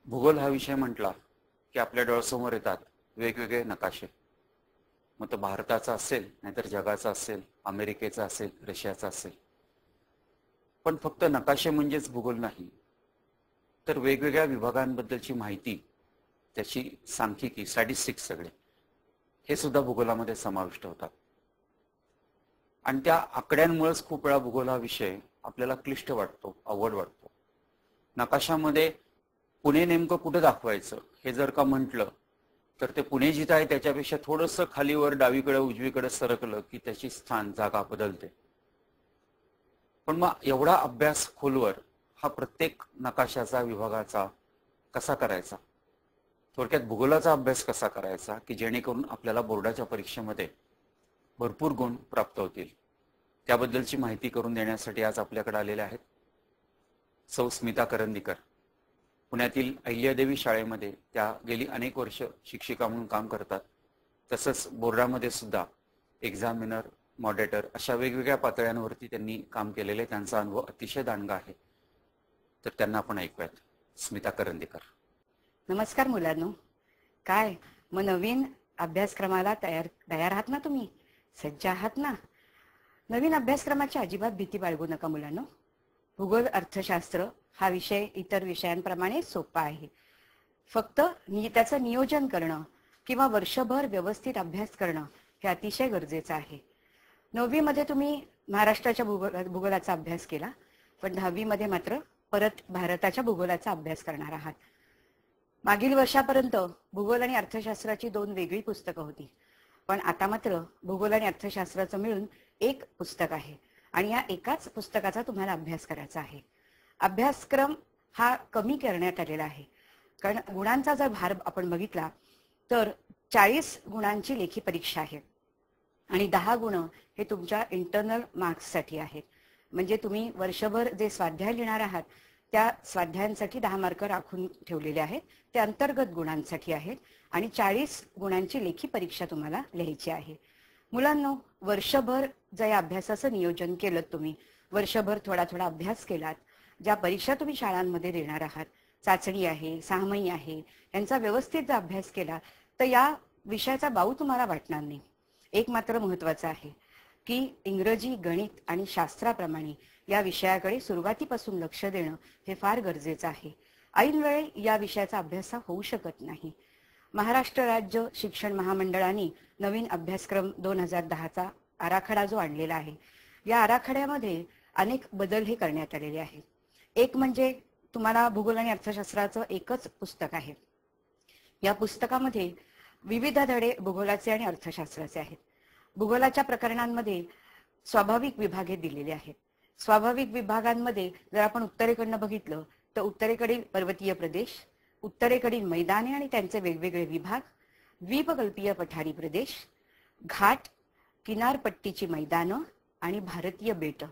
भूगोल हा विषय म्हटला की आपल्या डोळ्यासमोर येतात वेगवेगळे नकाशे. मग तो भारताचा असेल, नाहीतर जगाचा असेल, अमेरिकेचा असेल, रशियाचा असेल. पण फक्त नकाशे म्हणजेच भूगोल नाही, तर वेगवेगळ्या विभागांबद्दलची माहिती, त्याची सांख्यिकी, स्टॅटिस्टिक्स सगळे हे सुद्धा भूगोलामध्ये समाविष्ट होतात. आणि त्या आकड्यांमुळेच खूप वेळा भूगोल हा विषय आपल्याला क्लिष्ट वाटतो, अवघड वाटतो. नकाशामध्ये पुणे नेमकं कुठं दाखवायचं हे जर का म्हटलं तर ते पुणे जिथं आहे त्याच्यापेक्षा थोडंसं खालीवर डावीकडे उजवीकडे सरकलं की त्याची स्थान जागा बदलते. पण मग एवढा अभ्यास खोलवर हा प्रत्येक नकाशाचा विभागाचा कसा करायचा, थोडक्यात भूगोलाचा अभ्यास कसा करायचा की जेणेकरून आपल्याला बोर्डाच्या परीक्षेमध्ये भरपूर गुण प्राप्त होतील, त्याबद्दलची माहिती करून देण्यासाठी आज आपल्याकडे आलेले आहेत सौ स्मिता करंदीकर. पुण्यातील अहिल्यादेवी शाळेमध्ये त्या गेली अनेक वर्ष शिक्षिका म्हणून काम करतात. तसंच बोर्डामध्ये सुद्धा एक्झामिनर, मॉडरेटर अशा वेगवेगळ्या पातळ्यांवरती त्यांनी काम केलेले. त्यांचा अनुभव अतिशय दांडगा आहे. तर त्यांना आपण ऐकूयात. स्मिता करंदीकर. नमस्कार मुलांनो. काय मग नवीन अभ्यासक्रमाला तयार आहात ना? तुम्ही सज्ज आहात ना? नवीन अभ्यासक्रमाची अजिबात भीती बाळगू नका मुलांनो. भूगोल अर्थशास्त्र हा विषय इतर विषयांप्रमाणे सोपा आहे. फक्त त्याचं नियोजन करणं किंवा वर्षभर व्यवस्थित अभ्यास करणं हे अतिशय गरजेचं आहे. 9वी मध्ये तुम्ही महाराष्ट्राच्या भूगोलाचा अभ्यास केला, पण 10वी मध्ये मात्र परत भारताच्या भूगोलाचा अभ्यास करणार आहात. मागील वर्षापर्यंत भूगोल आणि अर्थशास्त्राची 2 वेगळी पुस्तकं होती, पण आता मात्र भूगोल आणि अर्थशास्त्राचं मिळून एक पुस्तक आहे आणि या एकाच पुस्तकाचा तुम्हाला अभ्यास करायचा आहे. अभ्यासक्रम हा कमी करण्यात आलेला आहे, कारण गुणांचा जर भार आपण बघितला तर 40 गुणांची लेखी परीक्षा आहे आणि 10 गुण हे तुमच्या इंटरनल मार्क्ससाठी आहेत. म्हणजे तुम्ही वर्षभर जे स्वाध्याय लिहिणार आहात त्या स्वाध्यायांसाठी 10 मार्क राखून ठेवलेले आहेत, ते अंतर्गत गुणांसाठी आहेत आणि 40 गुणांची लेखी परीक्षा तुम्हाला लिहायची आहे. मुलांनो, वर्षभर जर या अभ्यासाचं नियोजन केलं, तुम्ही वर्षभर थोडा थोडा अभ्यास केलात, ज्या परीक्षा तुम्ही शाळांमध्ये देणार आहात, चाचणी आहे, 6माही आहे, यांचा व्यवस्थित जर अभ्यास केला तर या विषयाचा बाऊ तुम्हाला वाटणार नाही. एक मात्र महत्वाचं आहे की इंग्रजी, गणित आणि शास्त्राप्रमाणे या विषयाकडे सुरुवातीपासून लक्ष देणं हे फार गरजेचं आहे. ऐन वेळी या विषयाचा अभ्यास होऊ शकत नाही. महाराष्ट्र राज्य शिक्षण महामंडळाने नवीन अभ्यासक्रम 2010चा आराखडा जो आणलेला आहे, या आराखड्यामध्ये अनेक बदल हे करण्यात आलेले आहेत. एक म्हणजे तुम्हाला भूगोल आणि अर्थशास्त्राचं एकच पुस्तक आहे. या पुस्तकामध्ये विविध धडे भूगोलाचे आणि अर्थशास्त्राचे आहेत. भूगोलाच्या प्रकरणांमध्ये स्वाभाविक विभाग हे दिलेले आहेत. स्वाभाविक विभागांमध्ये जर आपण उत्तरेकडनं बघितलं तर उत्तरेकडील पर्वतीय प्रदेश, उत्तरेकडील मैदाने आणि त्यांचे वेगवेगळे विभाग, द्वीपकल्पीय पठारी प्रदेश, घाट, किनारपट्टीची मैदानं आणि भारतीय बेट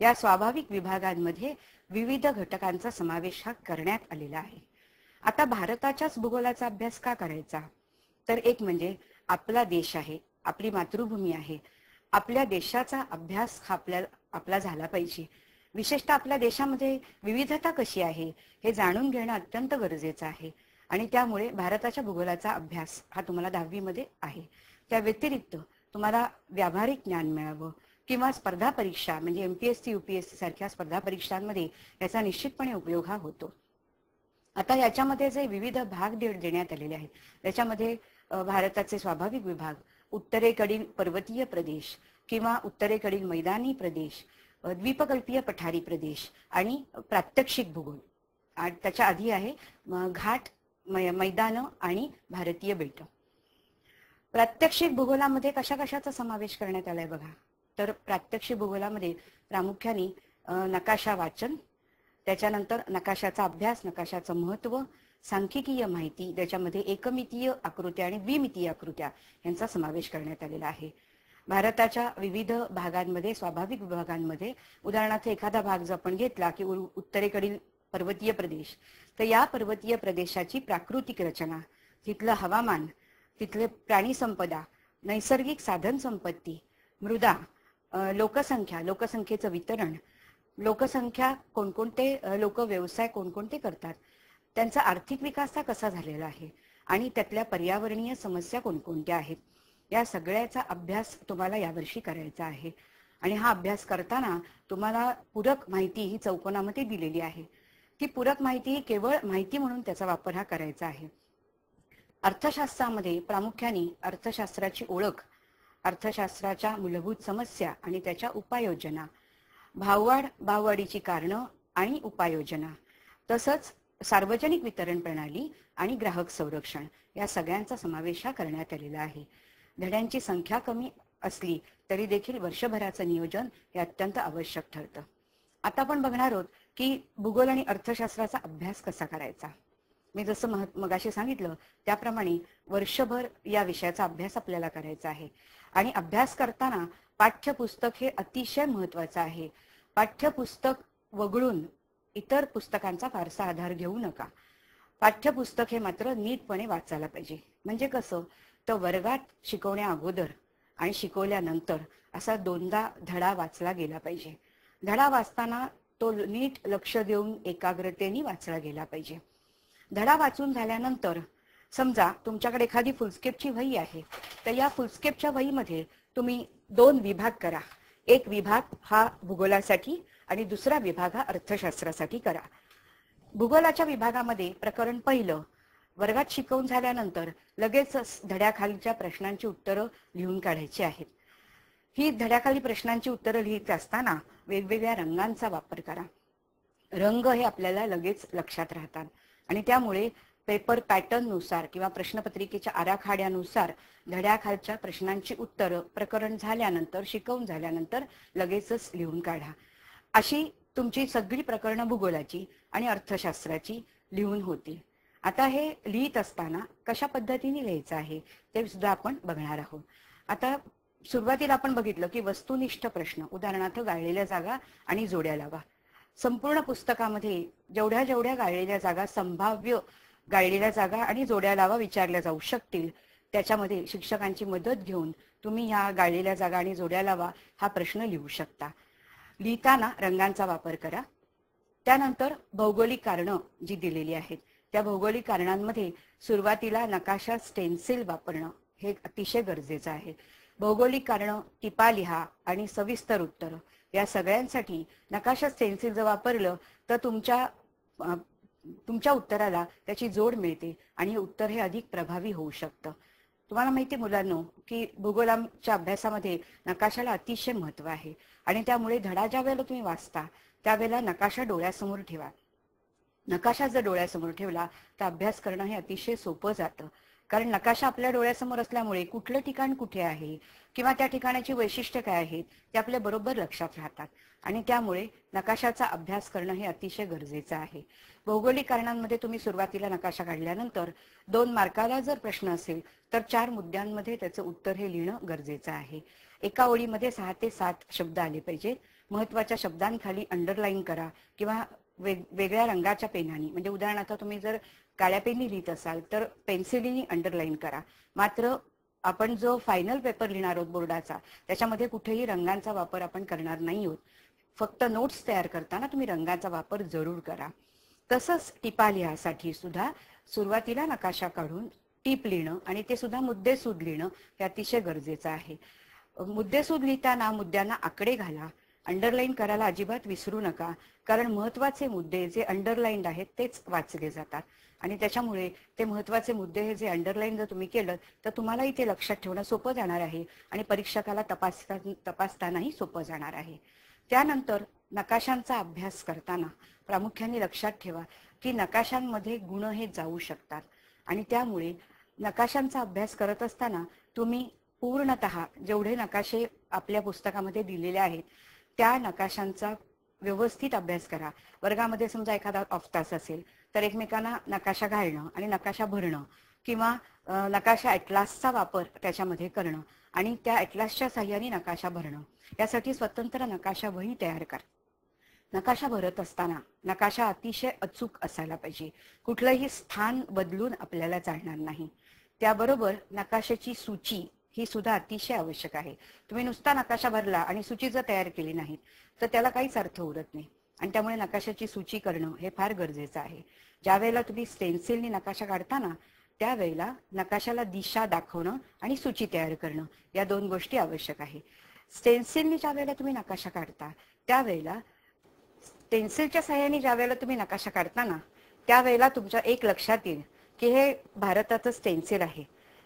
या स्वाभाविक विभागांमध्ये विविध घटकांचा समावेश हा करण्यात आलेला आहे. आता भारताच्याच भूगोलाचा अभ्यास का करायचा? तर एक म्हणजे आपला देश आहे, आपली मातृभूमी आहे, आपल्या देशाचा अभ्यास हा आपला झाला पाहिजे. विशेषतः आपल्या देशामध्ये विविधता कशी आहे हे जाणून घेणं अत्यंत गरजेचं आहे आणि त्यामुळे भारताच्या भूगोलाचा अभ्यास हा तुम्हाला 10वी मध्ये आहे. त्या व्यतिरिक्त तुम्हाला व्यावहारिक ज्ञान मिळावं किंवा स्पर्धा परीक्षा म्हणजे MPSC UPSC सारख्या स्पर्धा परीक्षांमध्ये याचा निश्चितपणे उपयोग हा होतो. आता याच्यामध्ये जे विविध भाग देण्यात आलेले आहेत त्याच्यामध्ये भारताचे स्वाभाविक विभाग, उत्तरेकडील पर्वतीय प्रदेश किंवा उत्तरेकडील मैदानी प्रदेश, द्वीपकल्पीय पठारी प्रदेश आणि प्रात्यक्षिक भूगोल. आणि त्याच्या आधी आहे घाट, मैदानं आणि भारतीय बेट. प्रात्यक्षिक भूगोलामध्ये कशा कशाचा समावेश करण्यात आलाय बघा. तर प्रात्यक्षिक भूगोलामध्ये प्रामुख्याने नकाशा वाचन, त्याच्यानंतर नकाशाचा अभ्यास, नकाशाचं महत्व, सांख्यिकीय माहिती, त्याच्यामध्ये एकमितीय आकृत्या आणि द्विमितीय आकृत्या यांचा समावेश करण्यात आलेला आहे. भारताच्या विविध भागांमध्ये, स्वाभाविक विभागांमध्ये, उदाहरणार्थ एखादा भाग जर आपण घेतला की उत्तरेकडील पर्वतीय प्रदेश, तर या पर्वतीय प्रदेशाची प्राकृतिक रचना, तिथलं हवामान, तिथले प्राणी संपदा, नैसर्गिक साधन संपत्ती, मृदा, लोकसंख्या, लोकसंख्येचं वितरण, लोकसंख्या, कोणकोणते लोक व्यवसाय कोणकोणते करतात, त्यांचा आर्थिक विकास हा कसा झालेला आहे आणि त्यातल्या पर्यावरणीय समस्या कोणकोणत्या आहेत, या सगळ्याचा अभ्यास तुम्हाला यावर्षी करायचा आहे. आणि हा अभ्यास करताना तुम्हाला पूरक माहिती ही चौकोनामध्ये दिलेली आहे. ती पूरक माहिती ही केवळ माहिती म्हणून त्याचा वापर हा करायचा आहे. अर्थशास्त्रामध्ये प्रामुख्याने अर्थशास्त्राची ओळख, अर्थशास्त्राच्या मूलभूत समस्या आणि त्याच्या उपाययोजना, भाववाढीची कारणं आणि उपाययोजना, तसंच सार्वजनिक वितरण प्रणाली आणि ग्राहक संरक्षण या सगळ्यांचा समावेश हा करण्यात आलेला आहे. धड्यांची संख्या कमी असली तरी देखील वर्षभराचं नियोजन हे अत्यंत आवश्यक ठरतं. आता आपण बघणार आहोत की भूगोल आणि अर्थशास्त्राचा अभ्यास कसा करायचा. मी जसं मगाशी सांगितलं त्याप्रमाणे वर्षभर या विषयाचा अभ्यास आपल्याला करायचा आहे. आणि अभ्यास करताना पाठ्यपुस्तक हे अतिशय महत्वाचं आहे. पाठ्यपुस्तक वगळून इतर पुस्तकांचा फारसा आधार घेऊ नका. पाठ्यपुस्तक हे मात्र नीटपणे वाचायला पाहिजे. म्हणजे कसं, तर वर्गात शिकवण्या अगोदर आणि शिकवल्यानंतर असा दोनदा धडा वाचला गेला पाहिजे. धडा वाचताना तो नीट लक्ष देऊन एकाग्रतेने वाचला गेला पाहिजे. धडा वाचून झाल्यानंतर समजा तुमच्याकडे एखादी फुलस्केपची वही आहे, तर या फुलस्केपच्या वहीमध्ये तुम्ही 2 विभाग करा. एक विभाग हा भूगोलासाठी आणि दुसरा विभाग हा अर्थशास्त्रासाठी करा. भूगोलाच्या विभागामध्ये प्रकरण पहिलं वर्गात शिकवून झाल्यानंतर लगेच धड्याखालीच्या प्रश्नांची उत्तरं लिहून काढायची आहेत. ही धड्याखाली प्रश्नांची उत्तरं लिहित असताना वेगवेगळ्या रंगांचा वापर करा. रंग हे आपल्याला लगेच लक्षात राहतात आणि त्यामुळे पेपर पॅटर्न नुसार किंवा प्रश्नपत्रिकेच्या आराखड्यानुसार धड्याखालच्या प्रश्नांची उत्तरं प्रकरण झाल्यानंतर शिकवून झाल्यानंतर लगेचच लिहून काढा. अशी तुमची सगळी प्रकरणं भूगोलाची आणि अर्थशास्त्राची लिहून होतील. आता हे लिहित असताना कशा पद्धतीने लिहायचं आहे ते सुद्धा आपण बघणार आहोत. आता सुरुवातीला आपण बघितलं की वस्तुनिष्ठ प्रश्न, उदाहरणार्थ गाळलेल्या जागा आणि जोड्या लावा. संपूर्ण पुस्तकामध्ये जेवढ्या जेवढ्या गाळलेल्या जागा, संभाव्य गाळलेल्या जागा आणि जोड्या लावा विचारल्या जाऊ शकतील, त्याच्यामध्ये शिक्षकांची मदत घेऊन तुम्ही ह्या गाळलेल्या जागा आणि जोड्या लावा हा प्रश्न लिहू शकता. लिहिताना रंगांचा वापर करा. त्यानंतर भौगोलिक कारणं जी दिलेली आहेत त्या भौगोलिक कारणांमध्ये सुरुवातीला नकाशा स्टेन्सिल वापरणं हे अतिशय गरजेचं आहे. भौगोलिक कारणं टिपा लिहा आणि सविस्तर उत्तर या सगळ्यांसाठी नकाशा स्टेन्सिल जर वापरलं तर तुमच्या उत्तराला त्याची जोड मिळते आणि उत्तर हे अधिक प्रभावी होऊ शकतं. तुम्हाला माहिती मुलांनो की भूगोलाच्या अभ्यासामध्ये नकाशाला अतिशय महत्व आहे आणि त्यामुळे धडा ज्या वेळेला तुम्ही वाचता त्यावेळेला नकाशा डोळ्यासमोर ठेवा. नकाशा जर डोळ्यासमोर ठेवला तर अभ्यास करणं हे अतिशय सोपं जातं. कारण नकाशा आपल्या डोळ्यासमोर असल्यामुळे कुठलं ठिकाण कुठे आहे किंवा त्या ठिकाणाची वैशिष्ट्य काय आहेत ते आपल्या बरोबर लक्षात राहतात आणि त्यामुळे नकाशाचा अभ्यास करणं हे अतिशय गरजेचं आहे. भौगोलिक कारणांमध्ये तुम्ही सुरुवातीला नकाशा काढल्यानंतर 2 मार्काला जर प्रश्न असेल तर 4 मुद्द्यांमध्ये त्याचं उत्तर हे लिहिणं गरजेचं आहे. एका ओळीमध्ये 6 ते 7 शब्द आले पाहिजेत. महत्वाच्या शब्दांखाली अंडरलाईन करा किंवा वेगळ्या रंगाच्या पेनाने, म्हणजे उदाहरणार्थ तुम्ही जर काळ्या पेननी लिहित असाल तर पेन्सिलीने अंडरलाईन करा. मात्र आपण जो फायनल पेपर लिहिणार आहोत बोर्डाचा त्याच्यामध्ये कुठेही रंगांचा वापर आपण करणार नाही आहोत. फक्त नोट्स तयार करताना तुम्ही रंगाचा वापर जरूर करा. तसंच टिपा लिहासाठी सुद्धा सुरुवातीला नकाशा काढून टीप लिहिणं आणि ते सुद्धा मुद्देसूद लिहिणं हे अतिशय गरजेचं आहे. मुद्देसूद लिहिताना मुद्द्यांना आकडे घाला. अंडरलाईन करायला अजिबात विसरू नका, कारण महत्वाचे मुद्दे जे अंडरलाईन्ड आहेत तेच वाचले जातात आणि त्याच्यामुळे ते महत्वाचे मुद्दे हे जे अंडरलाईन जर तुम्ही केलं तर तुम्हालाही ते लक्षात ठेवणं सोपं जाणार आहे आणि परीक्षकाला तपासतानाही सोपं जाणार आहे. त्यानंतर नकाशांचा अभ्यास करताना प्रामुख्याने लक्षात ठेवा की नकाशांमध्ये गुण हे जाऊ शकतात आणि त्यामुळे नकाशांचा अभ्यास करत असताना तुम्ही पूर्णतः जेवढे नकाशे आपल्या पुस्तकामध्ये दिलेले आहेत त्या नकाशांचा व्यवस्थित अभ्यास करा. वर्गामध्ये समजा एखादा ऑफ तास असेल तर एकमेकांना नकाशा घालणं आणि नकाशा भरणं किंवा नकाशा ॲटलासचा वापर त्याच्यामध्ये करणं आणि त्या ॲटलासच्या साह्याने नकाशा भरणं, यासाठी स्वतंत्र नकाशा वही तयार करा. नकाशा भरत असताना नकाशा अतिशय अचूक असायला पाहिजे. कुठलंही स्थान बदलून आपल्याला चालणार नाही. त्याबरोबर नकाशाची सूची ही सुद्धा अतिशय आवश्यक आहे. तुम्ही नुसता नकाशा भरला आणि सूची जर तयार केली नाही तर त्याला काहीच अर्थ उरत नाही. आणि त्यामुळे नकाशाची सूची करणं हे फार गरजेचं आहे. ज्या वेळेला तुम्ही स्टेन्सिलनी नकाशा काढता ना, त्यावेळेला नकाशाला दिशा दाखवणं आणि सूची तयार करणं या 2 गोष्टी आवश्यक आहे. स्टेन्सिलनी ज्या वेळेला तुम्ही नकाशा काढता त्यावेळेला स्टेन्सिलच्या सहाय्याने ज्या वेळेला तुम्ही नकाशा काढता ना, त्यावेळेला तुमच्या एक लक्षात येईल की हे भारताचं स्टेन्सिल आहे.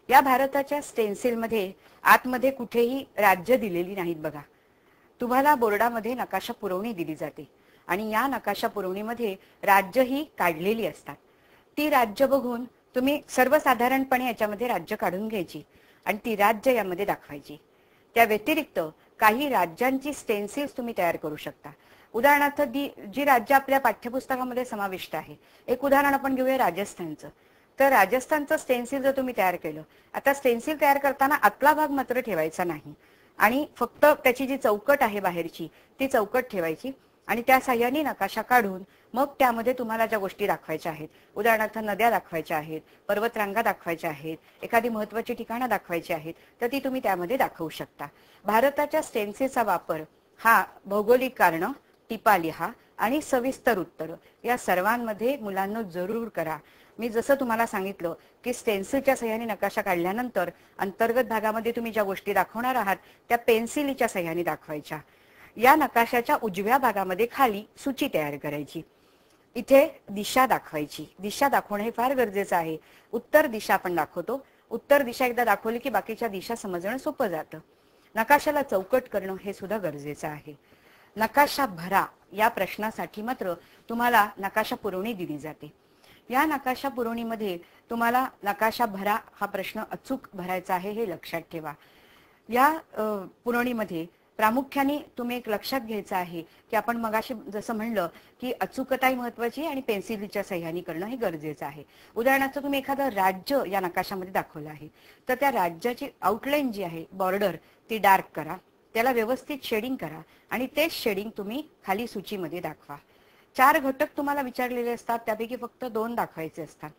या भारताच्या स्टेन्सिलमध्ये आतमध्ये कुठेही राज्य दिलेली नाहीत बघा. तुम्हाला बोर्डामध्ये नकाशा पुरवणी दिली जाते आणि या नकाशा पुरवणीमध्ये राज्य ही काढलेली असतात. ती राज्य बघून तुम्ही सर्वसाधारणपणे याच्यामध्ये राज्य काढून घ्यायची आणि ती राज्य यामध्ये दाखवायची. त्या व्यतिरिक्त काही राज्यांची स्टेन्सिल्स तुम्ही तयार करू शकता. उदाहरणार्थ जी राज्य आपल्या पाठ्यपुस्तकामध्ये समाविष्ट आहे, एक उदाहरण आपण घेऊया राजस्थानचं. तर राजस्थानचं स्टेन्सिल जर तुम्ही तयार केलं, आता स्टेन्सिल तयार करताना आतला भाग मात्र ठेवायचा नाही आणि फक्त त्याची जी चौकट आहे बाहेरची ती चौकट ठेवायची आणि त्या साह्याने नकाशा काढून मग त्यामध्ये तुम्हाला ज्या गोष्टी दाखवायच्या आहेत, उदाहरणार्थ नद्या दाखवायच्या आहेत, पर्वतरांगा दाखवायच्या आहेत, एखादी महत्वाची ठिकाणं दाखवायची आहेत, तर ती तुम्ही त्यामध्ये दाखवू शकता. भारताच्या स्टेन्सिलचा वापर हा भौगोलिक कारणं, टिपा लिहा आणि सविस्तर उत्तर या सर्वांमध्ये मुलांना जरूर करा. मी जसं तुम्हाला सांगितलं की स्टेन्सिलच्या सहाय्याने नकाशा काढल्यानंतर अंतर्गत भागामध्ये तुम्ही ज्या गोष्टी दाखवणार आहात त्या पेन्सिलीच्या सहाय्याने दाखवायच्या. या नकाशाच्या उजव्या भागामध्ये खाली सूची तयार करायची. इथे दिशा दाखवायची. दिशा दाखवणं हे फार गरजेचं आहे. उत्तर दिशा आपण दाखवतो. उत्तर दिशा एकदा दाखवली की बाकीच्या दिशा समजणं सोपं जातं. नकाशाला चौकट करणं हे सुद्धा गरजेचं आहे. नकाशा भरा या प्रश्नासाठी मात्र तुम्हाला नकाशा पुरवणी दिली जाते. या नकाशा पुरवणीमध्ये तुम्हाला नकाशा भरा हा प्रश्न अचूक भरायचा आहे हे लक्षात ठेवा. या पुरवणीमध्ये प्रामुख्याने तुम्ही एक लक्षात घ्यायचं आहे की आपण मगाशी जसं म्हणलं की अचूकताही महत्वाची आणि पेन्सिलीच्या सहाय्याने करणं हे गरजेचं आहे. उदाहरणार्थ तुम्ही एखादं राज्य या नकाशामध्ये दाखवलं आहे तर त्या राज्याची आउटलाईन जी आहे, बॉर्डर, ती डार्क करा, त्याला व्यवस्थित शेडिंग करा आणि तेच शेडिंग तुम्ही खाली सूचीमध्ये दाखवा. 4 घटक तुम्हाला विचारलेले असतात, त्यापैकी फक्त 2 दाखवायचे असतात,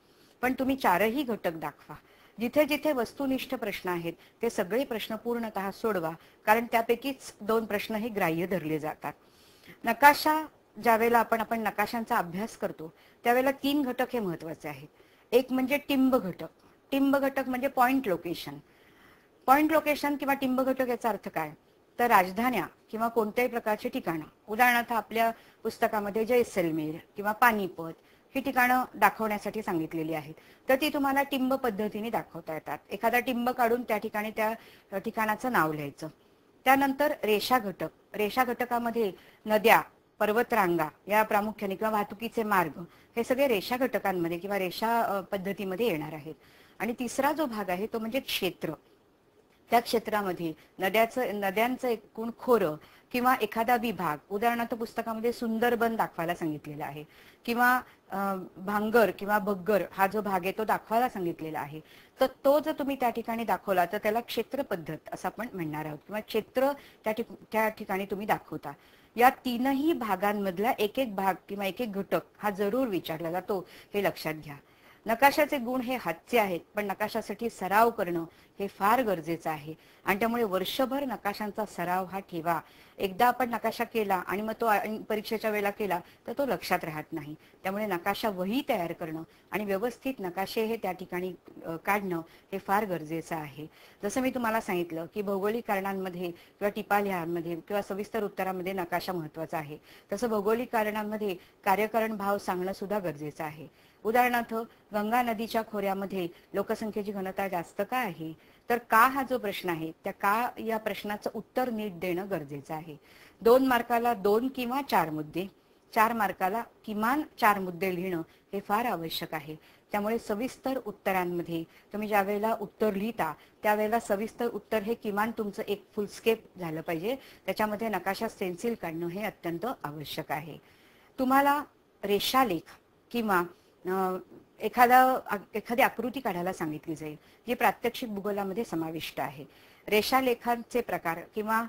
पण तुम्ही 4ही घटक दाखवा. जिथे जिथे वस्तुनिष्ठ प्रश्न आहेत ते सगळे प्रश्न पूर्णतः सोडवा, कारण त्यापैकीच 2 प्रश्न हे ग्राह्य धरले जातात. नकाशा ज्यावेळेला आपण नकाशांचा अभ्यास करतो त्यावेळेला 3 घटक हे महत्वाचे आहेत. एक म्हणजे टिंब घटक. टिंब घटक म्हणजे पॉइंट लोकेशन. पॉइंट लोकेशन किंवा टिंब घटक याचा अर्थ काय, तर राजधान्या किंवा कोणत्याही प्रकारची ठिकाणं, उदाहरणार्थ आपल्या पुस्तकामध्ये जैसलमेर किंवा पानिपत ही ठिकाणं दाखवण्यासाठी सांगितलेली आहेत, तर ती तुम्हाला टिंब पद्धतीने दाखवता येतात. एखादा टिंब काढून त्या ठिकाणी त्या ठिकाणाचं नाव लिहायचं. त्यानंतर रेषा घटक. रेषा घटकामध्ये नद्या, पर्वतरांगा या प्रामुख्याने किंवा वाहतुकीचे मार्ग हे सगळे रेषा घटकांमध्ये किंवा रेषा पद्धतीमध्ये येणार आहेत. आणि तिसरा जो भाग आहे तो म्हणजे क्षेत्र. त्या क्षेत्रामध्ये नद्यांचं एकूण खोरं किंवा एखादा विभाग, उदाहरणार्थ पुस्तकामध्ये सुंदरबन दाखवायला सांगितलेला आहे किंवा भांगर किंवा बग्गर हा जो भाग आहे तो दाखवायला सांगितलेला आहे, तर तो जर तुम्ही त्या ठिकाणी दाखवला तर त्याला क्षेत्र पद्धत असं आपण म्हणणार आहोत किंवा क्षेत्र त्या ठिकाणी तुम्ही दाखवता. या 3ही भागांमधला एक एक भाग किंवा एक एक घटक हा जरूर विचारला जातो, हे लक्षात घ्या. नकाशाचे गुण हे हातचे आहेत, पण नकाशासाठी सराव करणं हे फार गरजेचं आहे आणि त्यामुळे वर्षभर नकाशांचा सराव हा ठेवा. एकदा आपण नकाशा केला आणि मग तो परीक्षेच्या वेळेला केला तर तो लक्षात राहत नाही. त्यामुळे नकाशा वही तयार करणं आणि व्यवस्थित नकाशे हे त्या ठिकाणी काढणं हे फार गरजेचं आहे. जसं मी तुम्हाला सांगितलं की भौगोलिक कारणांमध्ये किंवा टिपालिहांमध्ये किंवा सविस्तर उत्तरामध्ये नकाशा महत्वाचा आहे, तसं भौगोलिक कारणांमध्ये कार्यकारण भाव सांगणं सुद्धा गरजेचं आहे. उदाहरणार्थ गंगा नदीच्या खोऱ्यामध्ये लोकसंख्येची घनता जास्त का आहे, तर का हा जो प्रश्न आहे त्या का या प्रश्नाचं उत्तर नीट देणं गरजेचं आहे. 2 मार्काला 2 किंवा 4 मुद्दे, 4 मार्काला किमान 4 मुद्दे लिहिणं हे फार आवश्यक आहे. त्यामुळे सविस्तर उत्तरांमध्ये तुम्ही ज्या वेळेला उत्तर लिहिता त्यावेळेला सविस्तर उत्तर हे किमान तुमचं एक फुलस्केप झालं पाहिजे. त्याच्यामध्ये नकाशा स्टेन्सिल काढणं हे अत्यंत आवश्यक आहे. तुम्हाला रेषालेख किंवा एखादी आकृती काढायला सांगितली जाईल जी प्रात्यक्षिक भूगोलामध्ये समाविष्ट आहे. रेषालेखांचे प्रकार किंवा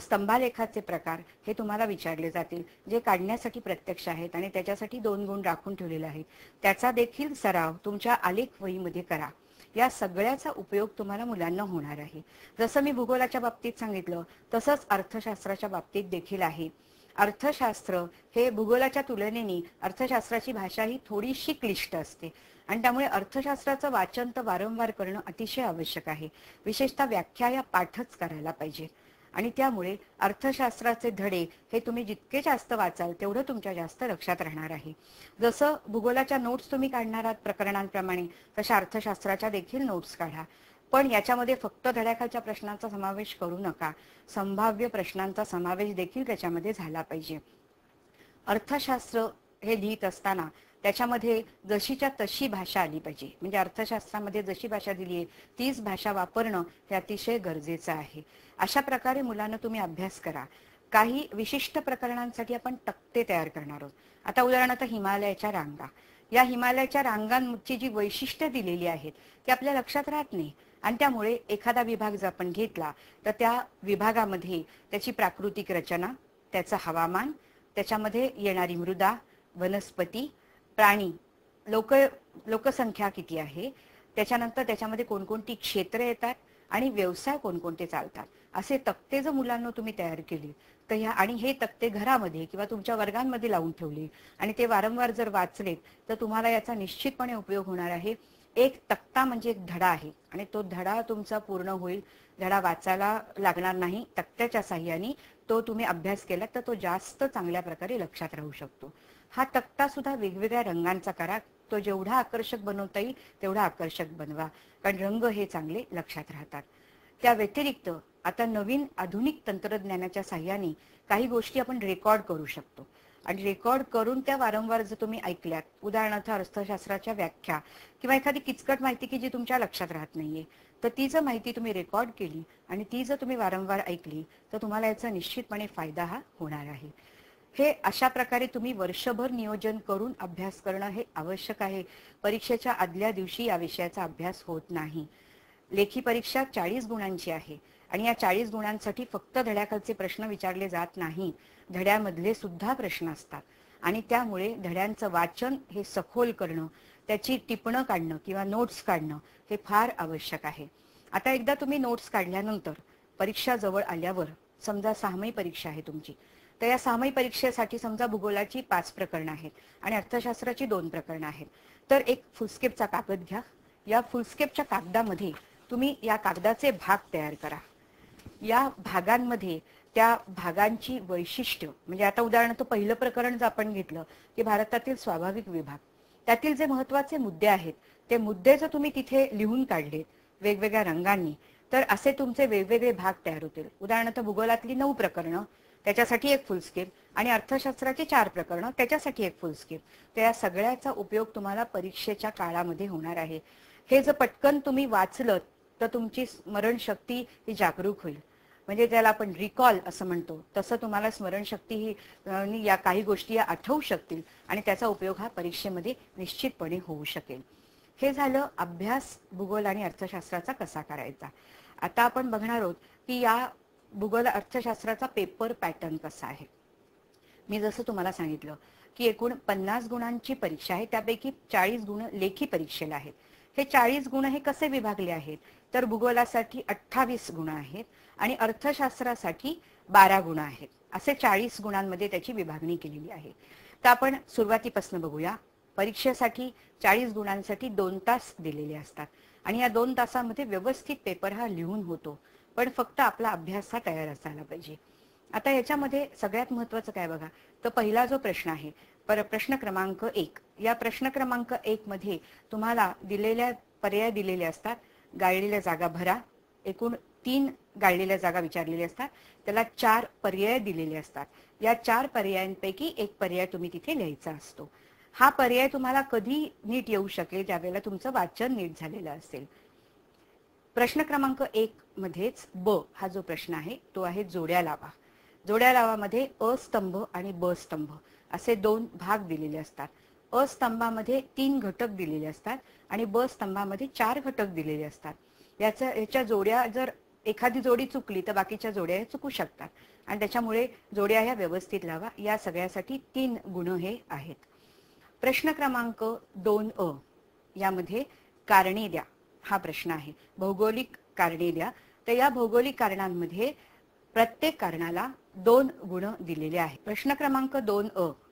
स्तंभालेखाचे प्रकार हे तुम्हाला विचारले जातील, जे काढण्यासाठी प्रत्यक्ष आहेत आणि त्याच्यासाठी 2 गुण राखून ठेवलेले आहेत. त्याचा देखील सराव तुमच्या आलेख वहीमध्ये करा. या सगळ्याचा उपयोग तुम्हाला मुलांना होणार आहे. जसं मी भूगोलाच्या बाबतीत सांगितलं तसंच अर्थशास्त्राच्या बाबतीत देखील आहे. अर्थशास्त्र हे भूगोलाच्या तुलनेने अर्थशास्त्राची भाषा ही थोडीशी क्लिष्ट असते आणि त्यामुळे अर्थशास्त्राचं वाचन तर वारंवार करणं अतिशय आवश्यक आहे. विशेषतः व्याख्या या पाठच करायला पाहिजे आणि त्यामुळे अर्थशास्त्राचे धडे हे तुम्ही जितके जास्त वाचाल तेवढं तुमच्या जास्त लक्षात राहणार आहे. जसं भूगोलाच्या नोट्स तुम्ही काढणार आहात प्रकरणांप्रमाणे, तशा अर्थशास्त्राच्या देखील नोट्स काढा. पण याच्यामध्ये फक्त धड्याखालच्या प्रश्नांचा समावेश करू नका, संभाव्य प्रश्नांचा समावेश देखील त्याच्यामध्ये झाला पाहिजे. अर्थशास्त्र हे लिहित असताना त्याच्यामध्ये जशीच्या तशी भाषा आली पाहिजे. म्हणजे अर्थशास्त्रामध्ये जशी भाषा दिली आहे तीच भाषा वापरणं हे अतिशय गरजेचं आहे. अशा प्रकारे मुलांना तुम्ही अभ्यास करा. काही विशिष्ट प्रकरणांसाठी आपण तक्ते तयार करणार आहोत. आता उदाहरणार्थ हिमालयाच्या रांगा, या हिमालयाच्या रांगांची जी वैशिष्ट्ये दिलेली आहेत ती आपल्या लक्षात राहत नाही आणि त्यामुळे एखादा विभाग जर आपण घेतला तर त्या विभागामध्ये त्याची प्राकृतिक रचना, त्याचं हवामान, त्याच्यामध्ये येणारी मृदा, वनस्पती, प्राणी, लोकसंख्या किती आहे, त्याच्यानंतर त्याच्यामध्ये कोणकोणती क्षेत्र येतात आणि व्यवसाय कोणकोणते चालतात, असे तक्ते जर मुलांना तुम्ही तयार केले तर ह्या आणि हे तक्ते घरामध्ये किंवा तुमच्या वर्गांमध्ये लावून ठेवले आणि ते वारंवार जर वाचलेत तर तुम्हाला याचा निश्चितपणे उपयोग होणार आहे. एक तक्ता म्हणजे एक धडा आहे आणि तो धडा तुमचा पूर्ण होईल. धडा वाचायला लागणार नाही, तक्त्याच्या साह्याने तो तुम्ही अभ्यास केला तर तो जास्त चांगल्या प्रकारे लक्षात राहू शकतो. हा तक्ता सुद्धा वेगवेगळ्या रंगांचा करा. तो जेवढा आकर्षक बनवता येईल तेवढा आकर्षक बनवा, कारण रंग हे चांगले लक्षात राहतात. त्या व्यतिरिक्त आता नवीन आधुनिक तंत्रज्ञानाच्या साह्याने काही गोष्टी आपण रेकॉर्ड करू शकतो आणि रेकॉर्ड करून त्या वारंवार जर तुम्ही ऐकल्यात, उदाहरणार्थ अर्थशास्त्राच्या व्याख्या किंवा एखादी किचकट माहिती की जी तुमच्या लक्षात राहत नाहीये, तर ती जर माहिती तुम्ही रेकॉर्ड केली आणि ती जर तुम्ही वारंवार ऐकली तर तुम्हाला याचा निश्चितपणे फायदा हा होणार आहे. हे अशा प्रकारे तुम्ही वर्षभर नियोजन करून अभ्यास करणं हे आवश्यक आहे. परीक्षेच्या आदल्या दिवशी या विषयाचा अभ्यास होत नाही. लेखी परीक्षा 40 गुणांची आहे आणि या 40 गुणांसाठी फक्त धड्याखालचे प्रश्न विचारले जात नाही, धड्यामधले सुद्धा प्रश्न असतात आणि त्यामुळे धड्यांचं वाचन हे सखोल करणं, त्याची टिपणं काढणं किंवा नोट्स काढणं हे फार आवश्यक आहे. आता एकदा तुम्ही नोट्स काढल्यानंतर परीक्षा जवळ आल्यावर, समजा 6माही परीक्षा आहे तुमची, तर या 6माही परीक्षेसाठी समजा भूगोलाची 5 प्रकरणं आहेत आणि अर्थशास्त्राची 2 प्रकरणं आहेत, तर एक फुलस्केपचा कागद घ्या. या फुलस्केपच्या कागदामध्ये तुम्ही या कागदाचे भाग तयार करा. या भागांमध्ये त्या भागांची वैशिष्ट्य, म्हणजे आता उदाहरणार्थ पहिलं प्रकरण जर आपण घेतलं की भारतातील स्वाभाविक विभाग, त्यातील जे महत्वाचे मुद्दे आहेत ते मुद्दे जर तुम्ही तिथे लिहून काढलेत वेगवेगळ्या रंगांनी तर असे तुमचे वेगवेगळे भाग तयार होतील. उदाहरणार्थ भूगोलातली 9 प्रकरणं त्याच्यासाठी एक फुलस्केप आणि अर्थशास्त्राची 4 प्रकरणं त्याच्यासाठी एक फुलस्केप. तर या सगळ्याचा उपयोग तुम्हाला परीक्षेच्या काळामध्ये होणार आहे. हे जर पटकन तुम्ही वाचलं तर तुमची स्मरणशक्ती ही जागरूक होईल, म्हणजे त्याला आपण रिकॉल असं म्हणतो, तसं तुम्हाला स्मरणशक्ती ही या काही गोष्टी या आठवू शकतील आणि त्याचा उपयोग हा परीक्षेमध्ये निश्चितपणे होऊ शकेल. हे झालं अभ्यास भूगोल आणि अर्थशास्त्राचा कसा करायचा. आता आपण बघणार आहोत की या भूगोल अर्थशास्त्राचा पेपर पॅटर्न कसा आहे. मी जसं तुम्हाला सांगितलं की एकूण 50 गुणांची परीक्षा आहे, त्यापैकी 40 गुण लेखी परीक्षेला आहेत. हे 40 गुण हे कसे विभागले आहेत तर भूगोलासाठी 28 गुण आहेत आणि अर्थशास्त्रासाठी 12 गुण आहेत. असे 40 गुणांमध्ये त्याची विभागणी केलेली आहे. तर आपण सुरुवातीपासून बघूया. परीक्षेसाठी 40 गुणांसाठी 2 तास दिलेले असतात आणि या 2 तासामध्ये व्यवस्थित पेपर हा लिहून होतो, पण फक्त आपला अभ्यास हा तयार असायला पाहिजे. आता याच्यामध्ये सगळ्यात महत्वाचं काय बघा, तर पहिला जो प्रश्न आहे प्रश्न क्रमांक 1, या प्रश्न क्रमांक 1 मध्ये तुम्हाला दिलेल्या पर्याय दिलेले असतात. गाळलेल्या जागा भरा. एकूण 3 गाळलेल्या जागा विचारलेल्या असतात, त्याला 4 पर्याय दिलेले असतात. या 4 पर्यायांपैकी एक पर्याय तुम्ही तिथे लिहायचा असतो. हा पर्याय तुम्हाला कधी नीट येऊ शकेल ज्यावेळेला तुमचं वाचन नीट झालेलं असेल. प्रश्न क्रमांक 1 मध्येच ब हा जो प्रश्न आहे तो आहे जोड्या लावा. जोड्या लावामध्ये अ स्तंभ आणि ब स्तंभ असे 2 भाग दिलेले असतात. अ स्तंभामध्ये 3 घटक दिलेले असतात आणि ब स्तंभामध्ये 4 घटक दिलेले असतात. याच्या जोड्या जर एखादी जोडी चुकली तर बाकीच्या जोड्या चुकू शकतात आणि त्याच्यामुळे जोड्या ह्या व्यवस्थित लावा. या सगळ्यासाठी 3 गुण हे आहेत. प्रश्न क्रमांक 2 यामध्ये कारणे द्या हा प्रश्न आहे. भौगोलिक कारणे द्या. तर या भौगोलिक कारणांमध्ये प्रत्येक कारणाला 2 गुण दिलेले आहेत. प्रश्न क्रमांक 2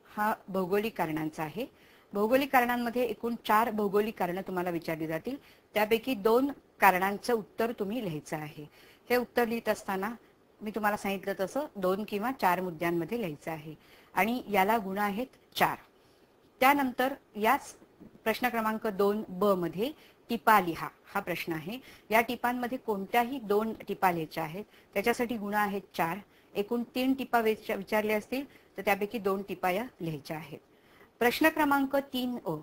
हा भौगोलिक कारणांचा आहे. भौगोलिक कारणांमध्ये एकूण 4 भौगोलिक कारणं तुम्हाला विचारली जातील. त्यापैकी 2 कारणांचं उत्तर तुम्ही लिहायचं आहे. हे उत्तर लिहित असताना मी तुम्हाला सांगितलं तसं 2 किंवा 4 मुद्द्यांमध्ये लिहायचं आहे आणि याला गुण आहेत 4. त्यानंतर याच प्रश्न क्रमांक 2ब मध्ये टिपा लिहा हा प्रश्न आहे. या टिपांमध्ये कोणत्याही 2 टिपा लिहायच्या आहेत. त्याच्यासाठी गुण आहेत 4. एकूण 3 टिपा विचारले असतील तर त्यापैकी 2 टिपा या लिहायच्या आहेत. प्रश्न क्रमांक 3अ.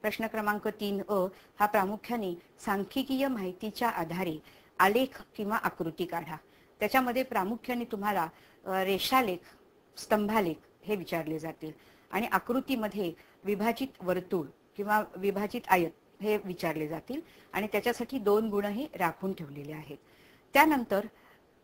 प्रश्न क्रमांक 3अ हा प्रामुख्याने सांख्यिकीय माहितीच्या आधारे आलेख किंवा आकृती काढा. त्याच्यामध्ये प्रामुख्याने तुम्हाला रेषालेख, स्तंभालेख हे विचारले जातील आणि आकृतीमध्ये विभाजित वर्तुळ किंवा विभाजित आयत हे विचारले जातील आणि त्याच्यासाठी 2 गुण हे राखून ठेवलेले आहेत. त्यानंतर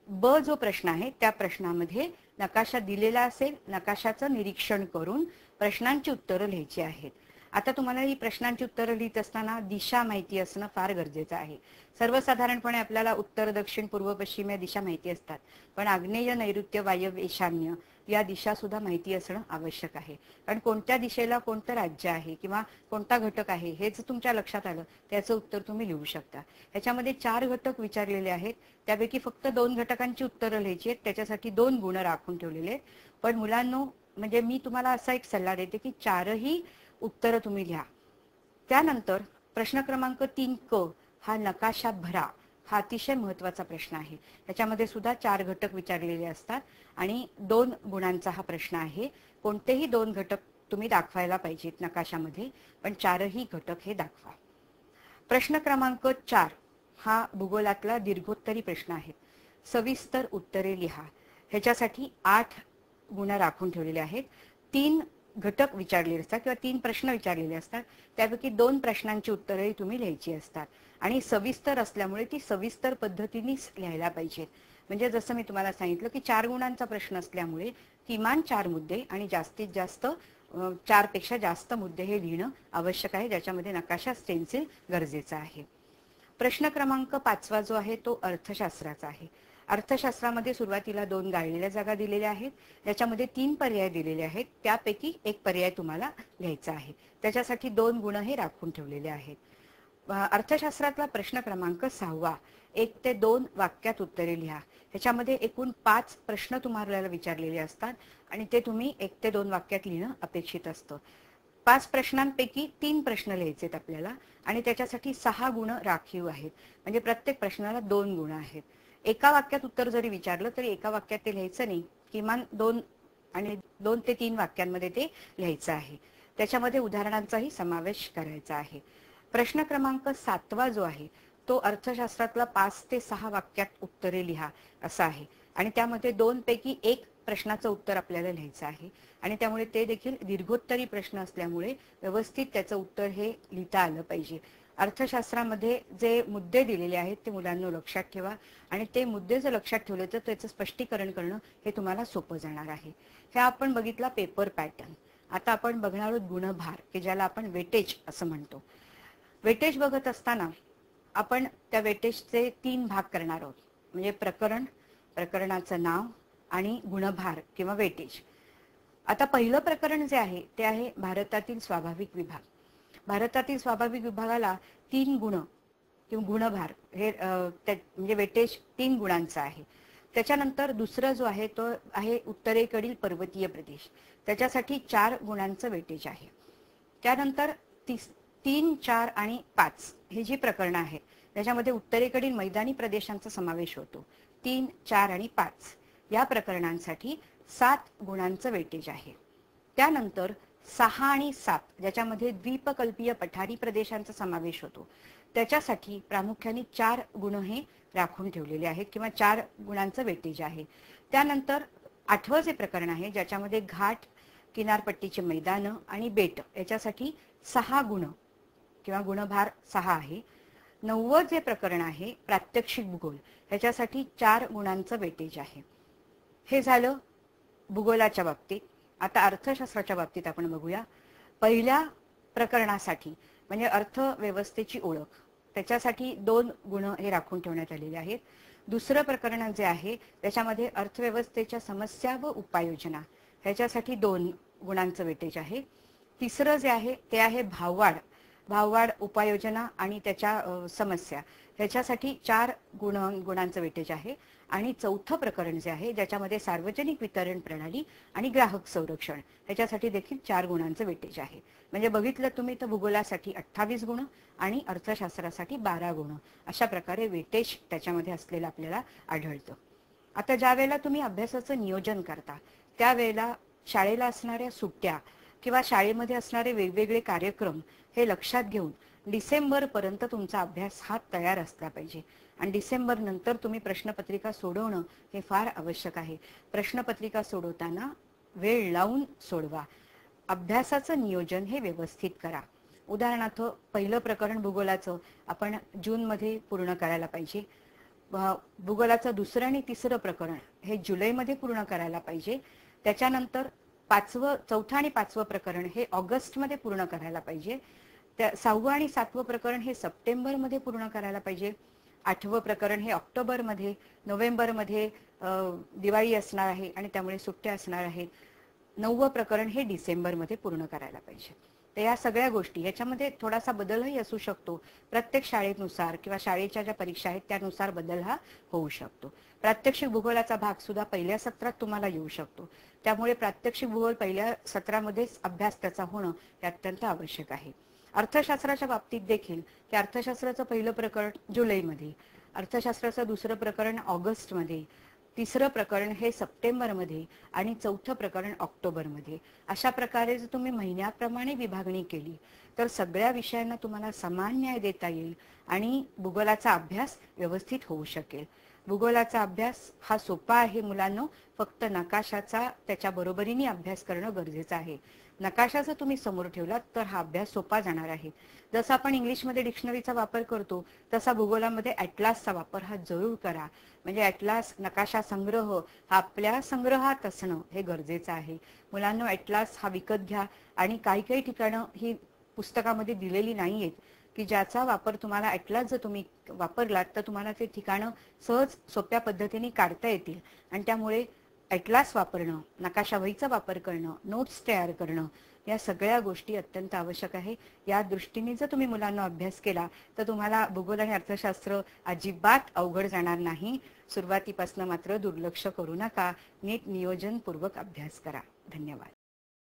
ब जो प्रश्न आहे त्या प्रश्नामध्ये नकाशा दिलेला असेल, नकाशाचं निरीक्षण करून प्रश्नांची उत्तरं लिहायची आहेत. आता तुम्हाला ही प्रश्नांची उत्तरं लिहित असताना दिशा माहिती असणं फार गरजेचं आहे. सर्वसाधारणपणे आपल्याला उत्तर, दक्षिण, पूर्व, पश्चिम या दिशा माहिती असतात, पण आग्नेय, नैऋत्य, वायव्य, ईशान्य या दिशा सुद्धा माहिती असणं आवश्यक आहे. कारण कोणत्या दिशेला कोणतं राज्य आहे किंवा कोणता घटक आहे हे जर तुमच्या लक्षात आलं त्याचं उत्तर तुम्ही लिहू शकता. ह्याच्यामध्ये 4 घटक विचारलेले आहेत. त्यापैकी फक्त 2 घटकांची उत्तरं लिहायची आहेत. त्याच्यासाठी 2 गुण राखून ठेवलेले आहेत. पण मुलांनो, म्हणजे मी तुम्हाला असा एक सल्ला देते की 4ही उत्तरं तुम्ही लिहा. त्यानंतर प्रश्न क्रमांक 3क हा नकाशा भरा हा अतिशय महत्वाचा प्रश्न आहे. त्याच्यामध्ये सुद्धा 4 घटक विचारलेले असतात आणि 2 गुणांचा हा प्रश्न आहे. कोणतेही 2 घटक तुम्ही दाखवायला पाहिजेत नकाशामध्ये, पण 4ही घटक हे दाखवा. प्रश्न क्रमांक 4 हा भूगोलातला दीर्घोत्तरी प्रश्न आहे. सविस्तर उत्तरे लिहा. ह्याच्यासाठी 8 गुण राखून ठेवलेले आहेत. 3 घटक विचारलेले असतात किंवा 3 प्रश्न विचारलेले असतात. त्यापैकी 2 प्रश्नांची उत्तरही तुम्ही लिहायची असतात आणि सविस्तर असल्यामुळे ती सविस्तर पद्धतीनेच लिहायला पाहिजेत. म्हणजे जसं मी तुम्हाला सांगितलं की 4 गुणांचा प्रश्न असल्यामुळे किमान 4 मुद्दे आणि जास्तीत जास्त 4 पेक्षा जास्त मुद्दे हे लिहिणं आवश्यक आहे, ज्याच्यामध्ये नकाशा, स्टेन्सिल गरजेचा आहे. प्रश्न क्रमांक 5 जो आहे तो अर्थशास्त्राचा आहे. अर्थशास्त्रामध्ये सुरुवातीला 2 गाळलेल्या जागा दिलेल्या आहेत. त्याच्यामध्ये 3 पर्याय दिलेले आहेत. त्यापैकी एक पर्याय तुम्हाला लिहायचा आहे. त्याच्यासाठी 2 गुण हे राखून ठेवलेले आहेत. अर्थशास्त्रातला प्रश्न क्रमांक 6 1 ते 2 वाक्यात उत्तरे लिहा. ह्याच्यामध्ये एकूण 5 प्रश्न तुम्हाला विचारलेले असतात आणि ते तुम्ही 1 ते 2 वाक्यात लिहिणं अपेक्षित असतं. 5 प्रश्नांपैकी 3 प्रश्न लिहायचे आपल्याला आणि त्याच्यासाठी 6 गुण राखीव आहेत. म्हणजे प्रत्येक प्रश्नाला 2 गुण आहेत. एका वाक्यात उत्तर जरी विचारलं तरी एका वाक्यात ते लिहायचं नाही, किमान 2 आणि 2 ते 3 वाक्यांमध्ये ते लिहायचं आहे. त्याच्यामध्ये उदाहरणांचाही समावेश करायचा आहे. प्रश्न क्रमांक 7 जो आहे तो अर्थशास्त्रातला 5 ते 6 वाक्यात उत्तरे लिहा असा आहे आणि त्यामध्ये 2 पैकी 1 प्रश्नाचं उत्तर आपल्याला लिहायचं आहे आणि त्यामुळे ते देखील दीर्घोत्तरी प्रश्न असल्यामुळे व्यवस्थित त्याचं उत्तर हे लिहिता आलं पाहिजे. अर्थशास्त्रामध्ये जे मुद्दे दिलेले आहेत ते मुलांना लक्षात ठेवा आणि ते मुद्दे जर लक्षात ठेवले तर त्याचं स्पष्टीकरण करणं हे तुम्हाला सोपं जाणार आहे. हे आपण बघितला पेपर पॅटर्न. आता आपण बघणार आहोत गुणभार, की ज्याला आपण वेटेज असं म्हणतो. वेटेज बघत असताना आपण त्या वेटेजचे 3 भाग करणार आहोत. म्हणजे प्रकरण, प्रकरणाचं नाव आणि गुणभार किंवा वेटेज. आता पहिलं प्रकरण जे आहे ते आहे भारतातील स्वाभाविक विभाग. भारतातील स्वाभाविक विभागाला 3 गुण किंवा गुणभार हे म्हणजे वेटेज 3 गुणांचा आहे. त्याच्यानंतर दुसरं जो आहे तो आहे उत्तरेकडील पर्वतीय प्रदेश. त्याच्यासाठी 4 गुणांचं वेटेज आहे. त्यानंतर 3, 4 आणि 5 ही जी प्रकरणं आहेत त्याच्यामध्ये उत्तरेकडील मैदानी प्रदेशांचा समावेश होतो. 3, 4 आणि 5 या प्रकरणांसाठी 7 गुणांचं वेटेज आहे. त्यानंतर 6 आणि 7 ज्याच्यामध्ये द्वीपकल्पीय पठारी प्रदेशांचा समावेश होतो त्याच्यासाठी प्रामुख्याने 4 गुण हे राखून ठेवलेले आहेत किंवा 4 गुणांचं वेटेज आहे. त्यानंतर 8वं जे प्रकरण आहे ज्याच्यामध्ये घाट, किनारपट्टीचे मैदान आणि बेट याच्यासाठी 6 गुण किंवा गुणभार 6 आहे. 9वं जे प्रकरण आहे प्रात्यक्षिक भूगोल ह्याच्यासाठी 4 गुणांचं वेटेज आहे. हे झालं भूगोलाच्या बाबतीत. आता अर्थशास्त्राच्या बाबतीत आपण बघूया. पहिल्या प्रकरणासाठी म्हणजे अर्थव्यवस्थेची ओळख त्याच्यासाठी 2 गुण हे राखून ठेवण्यात आलेले आहेत. दुसरं प्रकरण जे आहे त्याच्यामध्ये अर्थव्यवस्थेच्या समस्या व उपाययोजना, ह्याच्यासाठी 2 गुणांचं वेटेज आहे. तिसरं जे आहे ते आहे भाववाढ उपाययोजना आणि त्याच्या समस्या, ह्याच्यासाठी 4 गुणांचं वेटेज आहे. आणि चौथं प्रकरण जे आहे ज्याच्यामध्ये सार्वजनिक वितरण प्रणाली आणि ग्राहक संरक्षण, ह्याच्यासाठी देखील 4 गुणांचं वेटेज आहे. म्हणजे बघितलं तुम्ही तर भूगोलासाठी 28 गुण आणि अर्थशास्त्रासाठी 12 गुण, अशा प्रकारे वेटेज त्याच्यामध्ये असलेलं आपल्याला आढळतं. आता ज्या वेळेला तुम्ही अभ्यासाचं नियोजन करता त्यावेळेला शाळेला असणाऱ्या सुट्ट्या किंवा शाळेमध्ये असणारे वेगवेगळे कार्यक्रम हे लक्षात घेऊन डिसेंबर पर्यंत तुमचा अभ्यास हा तयार असला पाहिजे. आणि डिसेंबर नंतर तुम्ही प्रश्नपत्रिका सोडवणं हे फार आवश्यक आहे. प्रश्नपत्रिका सोडवताना वेळ लावून सोडवा. अभ्यासाचं नियोजन हे व्यवस्थित करा. उदाहरणार्थ पहिलं प्रकरण भूगोलाचं आपण जूनमध्ये पूर्ण करायला पाहिजे. भूगोलाचं दुसरं आणि तिसरं प्रकरण हे जुलैमध्ये पूर्ण करायला पाहिजे. त्याच्यानंतर चौथं आणि 5वं प्रकरण हे ऑगस्टमध्ये पूर्ण करायला पाहिजे. 6वं आणि 7वं प्रकरण हे सप्टेंबरमध्ये पूर्ण करायला पाहिजे. 8वं प्रकरण हे ऑक्टोबरमध्ये, नोव्हेंबरमध्ये दिवाळी असणार आहे आणि त्यामुळे सुट्ट्या असणार आहेत. 9वं प्रकरण हे डिसेंबरमध्ये पूर्ण करायला पाहिजे. तर या सगळ्या गोष्टी याच्यामध्ये थोडासा बदलही असू शकतो. प्रत्येक शाळेनुसार किंवा शाळेच्या ज्या परीक्षा आहेत त्यानुसार बदल हा होऊ शकतो. प्रात्यक्षिक भूगोलाचा भाग सुद्धा पहिल्या सत्रात तुम्हाला येऊ शकतो. त्यामुळे प्रात्यक्षिक भूगोल पहिल्या सत्रामध्येच अभ्यास त्याचा होणं हे अत्यंत आवश्यक आहे. अर्थशास्त्राच्या बाबतीत देखील की अर्थशास्त्राचं पहिलं प्रकरण जुलैमध्ये, अर्थशास्त्राचं दुसरं प्रकरण ऑगस्टमध्ये, तिसरं प्रकरण हे सप्टेंबरमध्ये आणि चौथं प्रकरण ऑक्टोबरमध्ये, अशा प्रकारे जर तुम्ही महिन्याप्रमाणे विभागणी केली तर सगळ्या विषयांना तुम्हाला समान न्याय देता येईल आणि भूगोलाचा अभ्यास व्यवस्थित होऊ शकेल. भूगोलाचा अभ्यास हा सोपा आहे मुलांनो, फक्त नकाशाचा त्याच्या बरोबरीने अभ्यास करणं गरजेचं आहे. नकाशा जर तुम्ही समोर ठेवलात तर हा अभ्यास सोपा जाणार आहे. जसं आपण इंग्लिशमध्ये डिक्शनरीचा वापर करतो तसा भूगोलामध्ये ॲटलासचा वापर हा जरूर करा. म्हणजे ॲटलास नकाशा संग्रह हा आपल्या संग्रहात असणं हे गरजेचं आहे. मुलांनो, ॲटलास हा विकत घ्या आणि काही ठिकाणं ही पुस्तकामध्ये दिलेली नाही आहेत की ज्याचा वापर तुम्हाला ॲटलास जर तुम्ही वापरलात तर तुम्हाला ते ठिकाणं सहज सोप्या पद्धतीने काढता येतील. आणि त्यामुळे ॲटलास वापरणं, नकाशा वहीचा वापर करणं, नोट्स तयार करणं, या सगळ्या गोष्टी अत्यंत आवश्यक आहे. या दृष्टीने जर तुम्ही मुलांना अभ्यास केला तर तुम्हाला भूगोल आणि अर्थशास्त्र अजिबात अवघड जाणार नाही. सुरुवातीपासून मात्र दुर्लक्ष करू नका. नीट नियोजनपूर्वक अभ्यास करा. धन्यवाद.